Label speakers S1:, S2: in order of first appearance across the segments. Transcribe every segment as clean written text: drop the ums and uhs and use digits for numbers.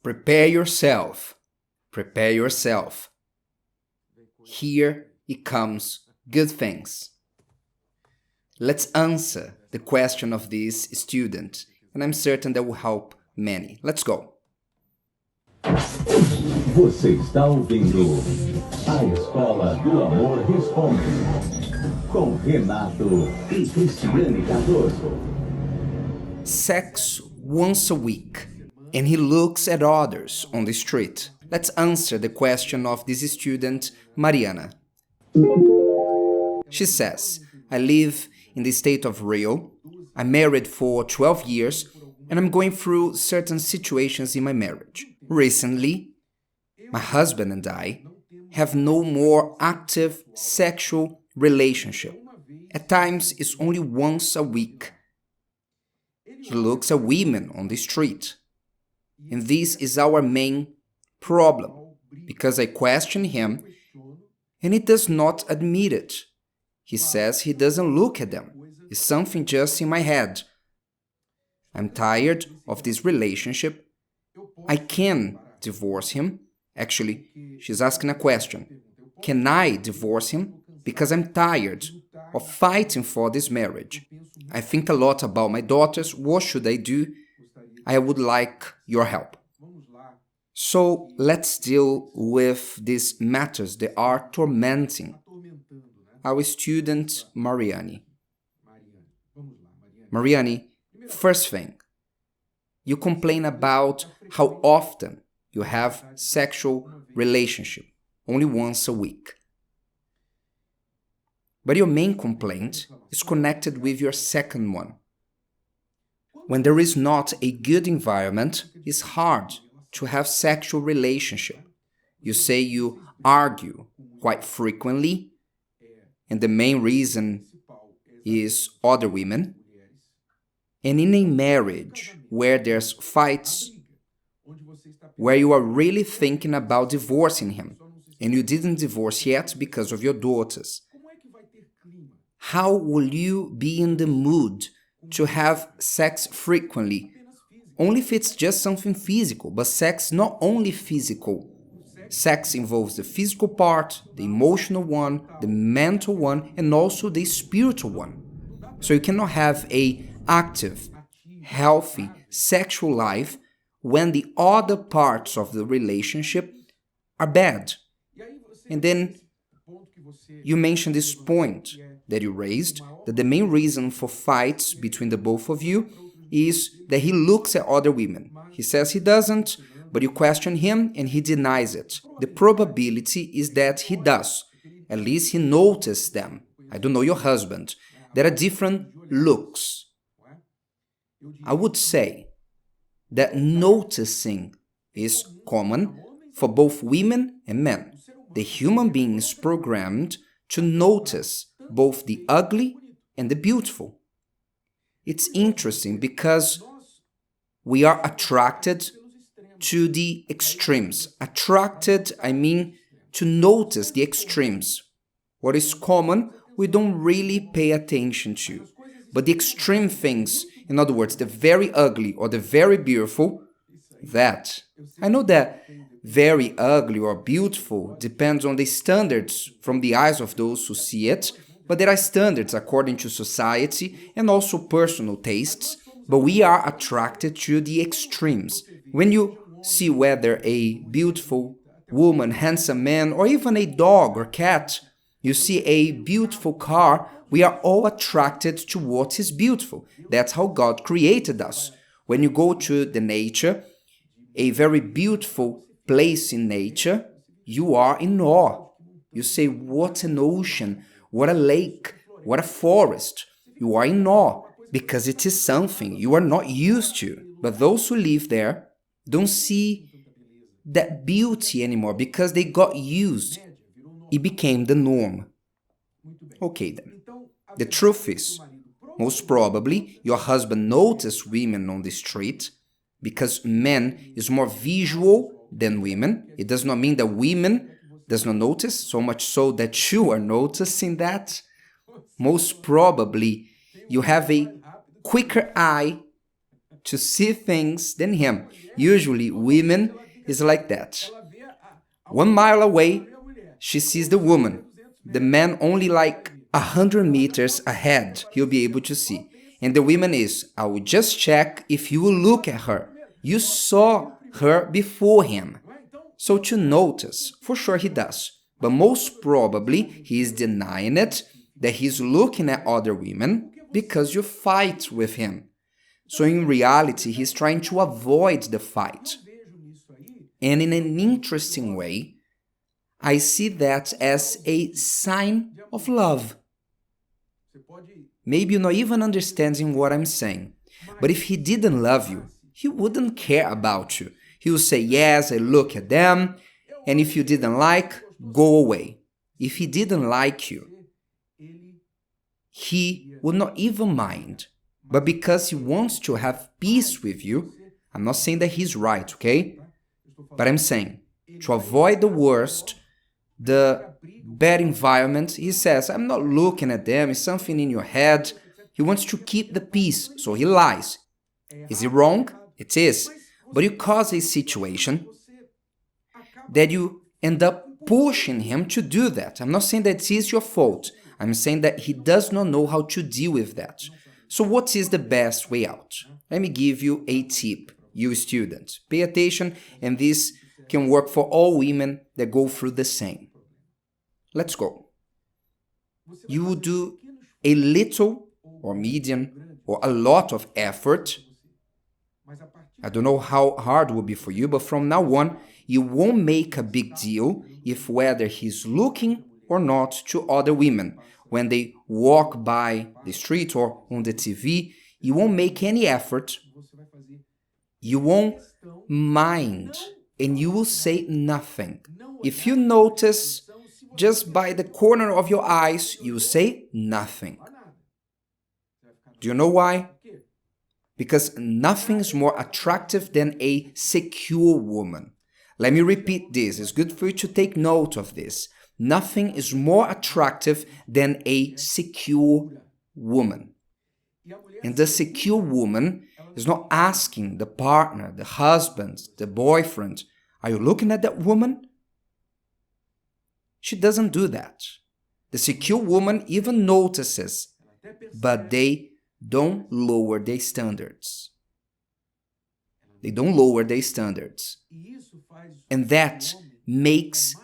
S1: Prepare yourself. Prepare yourself. Here it comes good things. Let's answer the question of this student, and I'm certain that will help many. Let's go.
S2: Você está ouvindo A Escola do Amor Responde, com Renato e Cristiane Cardoso.
S1: Sex once a week, and he looks at others on the street. Let's answer the question of this student, Mariana. She says, I live in the state of Rio. I'm married for 12 years, and I'm going through certain situations in my marriage. Recently, my husband and I have no more active sexual relationship. At times, it's only once a week. He looks at women on the street. And this is our main problem, because I question him, and he does not admit it. He says he doesn't look at them. It's something just in my head. I'm tired of this relationship. I can divorce him. Actually, she's asking a question. Can I divorce him? Because I'm tired of fighting for this marriage. I think a lot about my daughters. What should I do? I would like your help. So let's deal with these matters that are tormenting our student Mariani. Mariani, first thing, you complain about how often you have sexual relationship, only once a week. But your main complaint is connected with your second one. When there is not a good environment, it's hard to have sexual relationship. You say you argue quite frequently, and the main reason is other women. And in a marriage where there's fights, where you are really thinking about divorcing him, and you didn't divorce yet because of your daughters, how will you be in the mood to have sex frequently? Only if it's just something physical, but sex not only physical. Sex involves the physical part, the emotional one, the mental one, and also the spiritual one. So you cannot have a active, healthy sexual life when the other parts of the relationship are bad. And then you mentioned this point that you raised, that the main reason for fights between the both of you is that he looks at other women. He says he doesn't, but you question him and he denies it. The probability is that he does. At least he noticed them. I don't know your husband. There are different looks. I would say that noticing is common for both women and men. The human being is programmed to notice both the ugly and the beautiful. It's interesting because we are attracted to the extremes. Attracted, I mean to notice the extremes. What is common, we don't really pay attention to. But the extreme things, in other words, the very ugly or the very beautiful, that. I know that very ugly or beautiful depends on the standards from the eyes of those who see it, but there are standards according to society and also personal tastes, but we are attracted to the extremes. When you see whether a beautiful woman, handsome man, or even a dog or cat, you see a beautiful car, we are all attracted to what is beautiful. That's how God created us. When you go to the nature, a very beautiful place in nature, you are in awe. You say, what an ocean, what a lake, what a forest. You are in awe because it is something you are not used to. But those who live there don't see that beauty anymore because they got used. It became the norm. Okay then. The truth is, most probably your husband noticed women on the street because men is more visual than women. It does not mean that women does not notice, so much so that you are noticing that. Most probably you have a quicker eye to see things than him. Usually, women is like that. 1 mile away, she sees the woman. The man only like 100 meters ahead, he'll be able to see. And the woman is, I will just check if you will look at her. You saw her before him. So to notice, for sure he does. But most probably he is denying it, that he's looking at other women because you fight with him. So in reality, he's trying to avoid the fight. And in an interesting way, I see that as a sign of love. Maybe you're not even understanding what I'm saying. But if he didn't love you, he wouldn't care about you. He will say, yes, I look at them, and if you didn't like, go away. If he didn't like you, he would not even mind. But because he wants to have peace with you, I'm not saying that he's right, okay? But I'm saying, to avoid the worst, the bad environment, he says, I'm not looking at them, it's something in your head. He wants to keep the peace, so he lies. Is he wrong? It is. But you cause a situation that you end up pushing him to do that. I'm not saying that it is your fault. I'm saying that he does not know how to deal with that. So what is the best way out? Let me give you a tip, you students. Pay attention, and this can work for all women that go through the same. Let's go. You will do a little or medium or a lot of effort. I don't know how hard it will be for you, but from now on, you won't make a big deal if whether he's looking or not to other women. When they walk by the street or on the TV, you won't make any effort. You won't mind, and you will say nothing. If you notice, just by the corner of your eyes, you say nothing. Do you know why? Because nothing is more attractive than a secure woman. Let me repeat this. It's good for you to take note of this. Nothing is more attractive than a secure woman. And the secure woman is not asking the partner, the husband, the boyfriend, are you looking at that woman? She doesn't do that. The secure woman even notices, but they don't lower their standards. They don't lower their standards. And that makes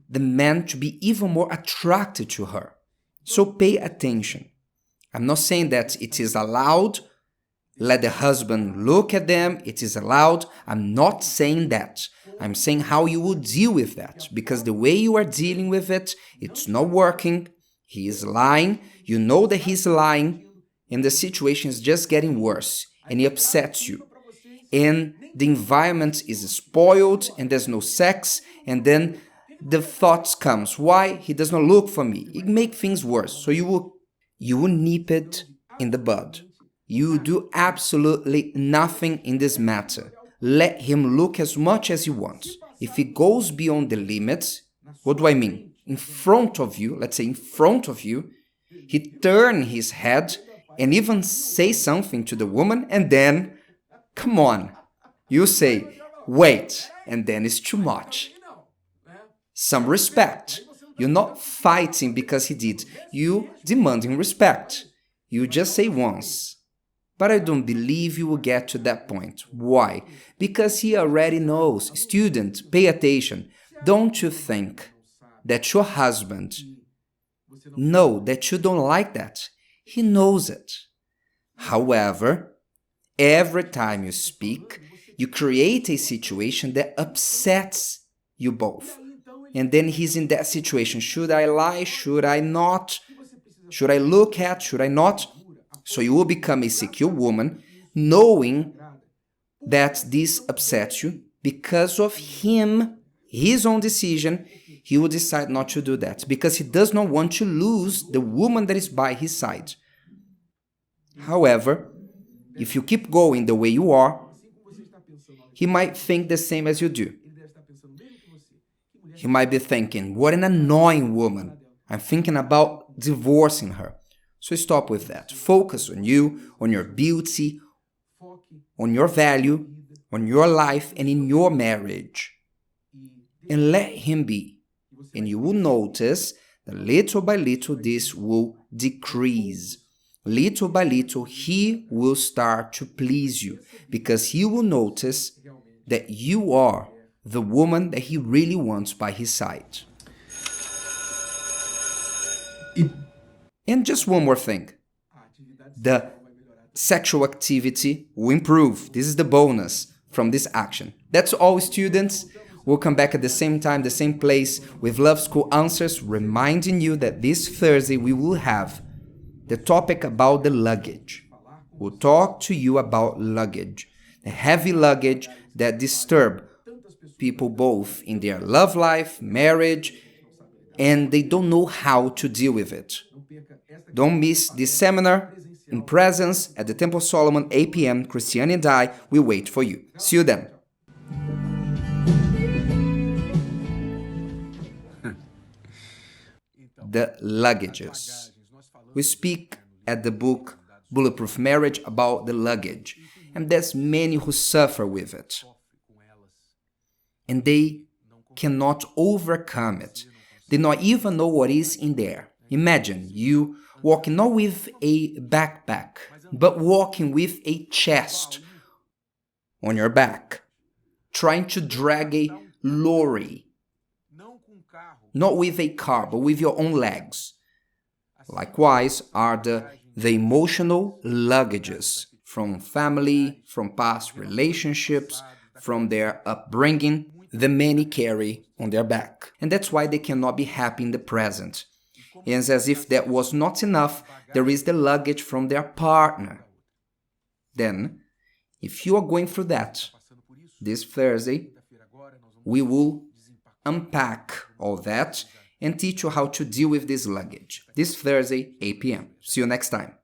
S1: the man to be even more attracted to her. So pay attention. I'm not saying that it is allowed. Let the husband look at them. It is allowed. I'm not saying that. I'm saying how you will deal with that. Because the way you are dealing with it, it's not working. He is lying. You know that he's lying. And the situation is just getting worse. And he upsets you. And the environment is spoiled. And there's no sex. And then the thoughts comes. Why? He does not look for me. It makes things worse. So you will nip it in the bud. You do absolutely nothing in this matter. Let him look as much as he wants. If he goes beyond the limits, what do I mean? In front of you, let's say in front of you, he turns his head and even say something to the woman, and then, come on, you say, wait, and then it's too much. Some respect. You're not fighting because he did. You demanding respect. You just say once. But I don't believe you will get to that point. Why? Because he already knows. Student, pay attention. Don't you think that your husband knows that you don't like that? He knows it. However, every time you speak, you create a situation that upsets you both. And then he's in that situation. Should I lie? Should I not? Should I look at? Should I not? So you will become a secure woman knowing that this upsets you. Because of him, his own decision, he will decide not to do that. Because he does not want to lose the woman that is by his side. However, if you keep going the way you are, he might think the same as you do. He might be thinking, what an annoying woman. I'm thinking about divorcing her. So stop with that. Focus on you, on your beauty. on your value, on your life, and in your marriage. And let him be. And you will notice that little by little this will decrease. Little by little he will start to please you because he will notice that you are the woman that he really wants by his side. And just one more thing. The sexual activity will improve. This is the bonus from this action. That's all, students. We'll come back at the same time, the same place with Love School Answers, reminding you that this Thursday we will have the topic about the luggage. We'll talk to you about luggage, the heavy luggage that disturb people both in their love life, marriage, and they don't know how to deal with it. Don't miss this seminar in presence at the Temple Solomon, 8 p.m. Christiane and I will wait for you. See you then. The luggages. We speak at the book Bulletproof Marriage about the luggage, and there's many who suffer with it. And they cannot overcome it. They not even know what is in there. Imagine you walking not with a backpack, but walking with a chest on your back, trying to drag a lorry, not with a car, but with your own legs. Likewise are the emotional luggages from family, from past relationships, from their upbringing, the many carry on their back. And that's why they cannot be happy in the present. And as if that was not enough, there is the luggage from their partner. Then, if you are going through that, this Thursday, we will unpack all that and teach you how to deal with this luggage. This Thursday, 8 p.m. See you next time.